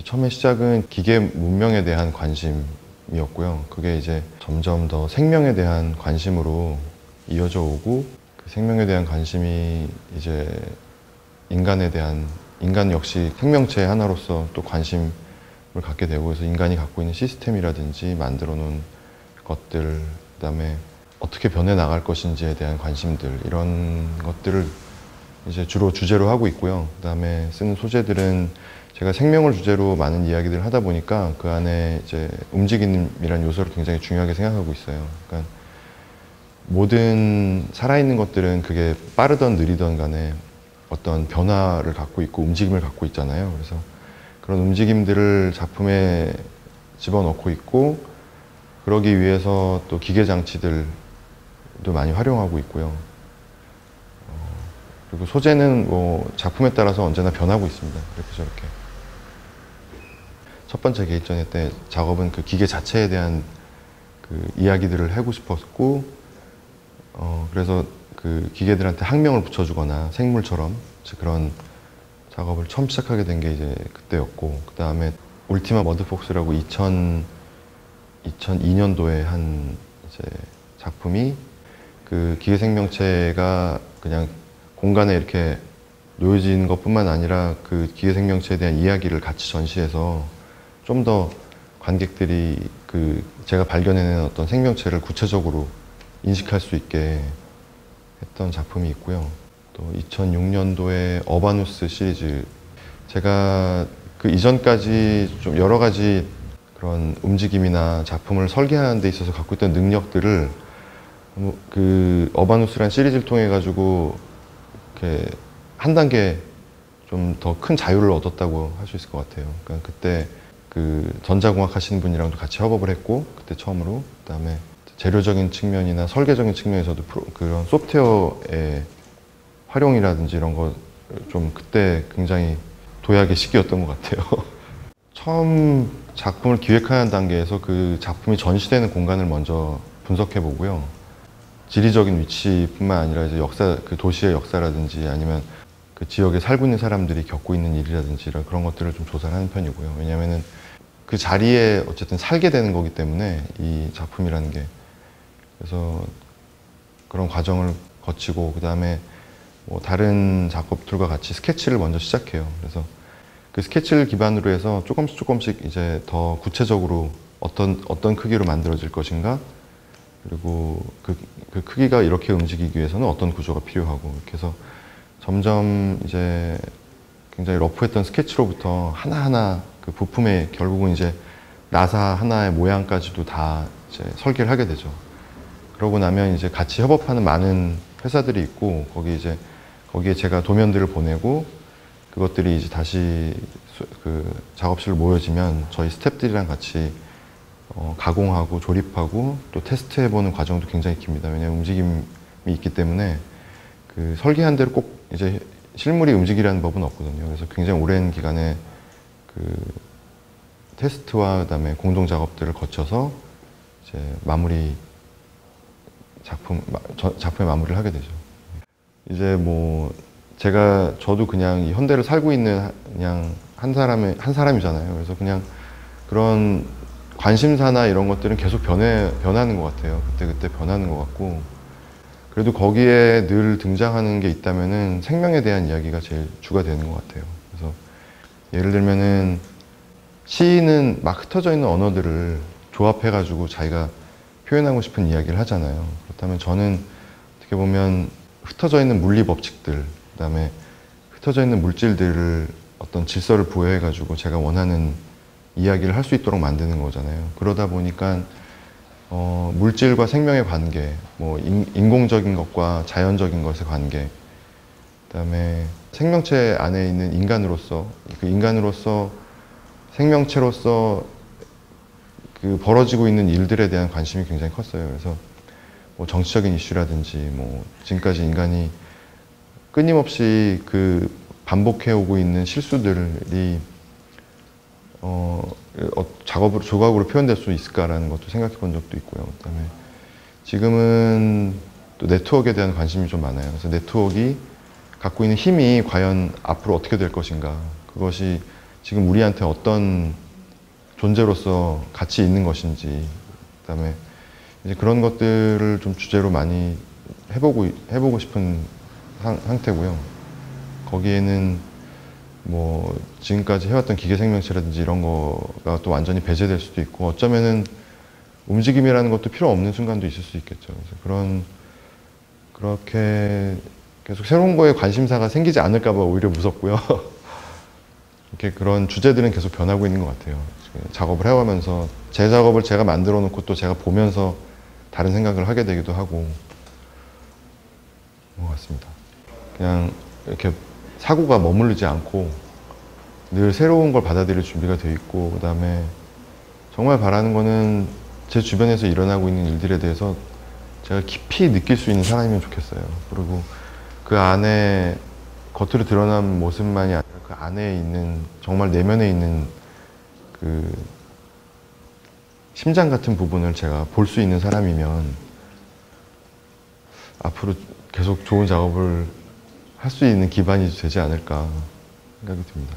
처음에 시작은 기계 문명에 대한 관심이었고요. 그게 이제 점점 더 생명에 대한 관심으로 이어져 오고, 그 생명에 대한 관심이 이제 인간 역시 생명체 하나로서 또 관심을 갖게 되고, 그래서 인간이 갖고 있는 시스템이라든지 만들어 놓은 것들, 그다음에 어떻게 변해 나갈 것인지에 대한 관심들, 이런 것들을 이제 주로 주제로 하고 있고요. 그다음에 쓰는 소재들은 제가 생명을 주제로 많은 이야기들을 하다 보니까 그 안에 이제 움직임이라는 요소를 굉장히 중요하게 생각하고 있어요. 그러니까 모든 살아있는 것들은 그게 빠르던 느리던 간에 어떤 변화를 갖고 있고 움직임을 갖고 있잖아요. 그래서 그런 움직임들을 작품에 집어넣고 있고, 그러기 위해서 또 기계 장치들도 많이 활용하고 있고요. 그리고 소재는 뭐 작품에 따라서 언제나 변하고 있습니다. 이렇게 저렇게. 첫 번째 개입전회 때 작업은 그 기계 자체에 대한 그 이야기들을 하고 싶었고, 그래서 그 기계들한테 학명을 붙여주거나 생물처럼 그런 작업을 처음 시작하게 된 게 이제 그때였고, 그 다음에 울티마 머드폭스라고 2002년도에 한 이제 작품이 그 기계 생명체가 그냥 공간에 이렇게 놓여진 것뿐만 아니라 그 기계 생명체에 대한 이야기를 같이 전시해서 좀 더 관객들이 그 제가 발견해낸 어떤 생명체를 구체적으로 인식할 수 있게 했던 작품이 있고요. 또 2006년도에 어바누스 시리즈, 제가 그 이전까지 좀 여러 가지 그런 움직임이나 작품을 설계하는 데 있어서 갖고 있던 능력들을 그 어바누스라는 시리즈를 통해 가지고 이렇게 한 단계 좀 더 큰 자유를 얻었다고 할 수 있을 것 같아요. 그러니까 그때 그 전자공학 하시는 분이랑도 같이 협업을 했고, 그때 처음으로. 그다음에 재료적인 측면이나 설계적인 측면에서도 그런 소프트웨어의 활용이라든지 이런 거 좀 그때 굉장히 도약의 시기였던 것 같아요. 처음 작품을 기획하는 단계에서 그 작품이 전시되는 공간을 먼저 분석해 보고요. 지리적인 위치뿐만 아니라 이제 그 도시의 역사라든지 아니면 그 지역에 살고 있는 사람들이 겪고 있는 일이라든지 이런 그런 것들을 좀 조사를 하는 편이고요. 왜냐하면은 그 자리에 어쨌든 살게 되는 거기 때문에 이 작품이라는 게. 그래서 그런 과정을 거치고, 그 다음에 뭐 다른 작업들과 같이 스케치를 먼저 시작해요. 그래서 그 스케치를 기반으로 해서 조금씩 이제 더 구체적으로 어떤 크기로 만들어질 것인가, 그리고 그 크기가 이렇게 움직이기 위해서는 어떤 구조가 필요하고, 이렇게 해서 점점 이제 굉장히 러프했던 스케치로부터 하나하나 그 부품에 결국은 이제 나사 하나의 모양까지도 다 이제 설계를 하게 되죠. 그러고 나면 이제 같이 협업하는 많은 회사들이 있고, 거기에 제가 도면들을 보내고, 그것들이 이제 다시 그 작업실로 모여지면 저희 스태프들이랑 같이 가공하고 조립하고 또 테스트해보는 과정도 굉장히 깁니다. 왜냐하면 움직임이 있기 때문에 그 설계한 대로 꼭 이제 실물이 움직이라는 법은 없거든요. 그래서 굉장히 오랜 기간에 그 테스트와 그다음에 공동 작업들을 거쳐서 이제 작품의 마무리를 하게 되죠. 이제 뭐 저도 그냥 이 현대를 살고 있는 그냥 한 사람이잖아요. 그래서 그냥 그런 관심사나 이런 것들은 계속 변하는 것 같아요. 그때 변하는 것 같고, 그래도 거기에 늘 등장하는 게 있다면은 생명에 대한 이야기가 제일 주가 되는 것 같아요. 그래서 예를 들면은 시인은 막 흩어져 있는 언어들을 조합해가지고 자기가 표현하고 싶은 이야기를 하잖아요. 그렇다면 저는 어떻게 보면 흩어져 있는 물리 법칙들, 그다음에 흩어져 있는 물질들을 어떤 질서를 부여해가지고 제가 원하는 이야기를 할 수 있도록 만드는 거잖아요. 그러다 보니까 물질과 생명의 관계, 뭐 인공적인 것과 자연적인 것의 관계, 그다음에 생명체 안에 있는 인간으로서 생명체로서 그 벌어지고 있는 일들에 대한 관심이 굉장히 컸어요. 그래서 뭐 정치적인 이슈라든지 뭐 지금까지 인간이 끊임없이 그 반복해오고 있는 실수들이 조각으로 표현될 수 있을까라는 것도 생각해 본 적도 있고요. 그다음에 지금은 또 네트워크에 대한 관심이 좀 많아요. 그래서 네트워크가 갖고 있는 힘이 과연 앞으로 어떻게 될 것인가, 그것이 지금 우리한테 어떤 존재로서 가치 있는 것인지, 그다음에 이제 그런 것들을 좀 주제로 많이 해보고 싶은 상태고요. 거기에는 뭐 지금까지 해왔던 기계 생명체라든지 이런 거가 또 완전히 배제될 수도 있고, 어쩌면은 움직임이라는 것도 필요 없는 순간도 있을 수 있겠죠. 그래서 그렇게 계속 새로운 거에 관심사가 생기지 않을까 봐 오히려 무섭고요. 이렇게 그런 주제들은 계속 변하고 있는 것 같아요. 작업을 해오면서 제 작업을 제가 만들어 놓고 또 제가 보면서 다른 생각을 하게 되기도 하고 그런 것 같습니다. 그냥 이렇게 사고가 머무르지 않고 늘 새로운 걸 받아들일 준비가 돼 있고, 그 다음에 정말 바라는 거는 제 주변에서 일어나고 있는 일들에 대해서 제가 깊이 느낄 수 있는 사람이면 좋겠어요. 그리고 그 안에 겉으로 드러난 모습만이 아니라 그 안에 있는, 정말 내면에 있는 그 심장 같은 부분을 제가 볼 수 있는 사람이면 앞으로 계속 좋은 작업을 할 수 있는 기반이 되지 않을까 생각이 듭니다.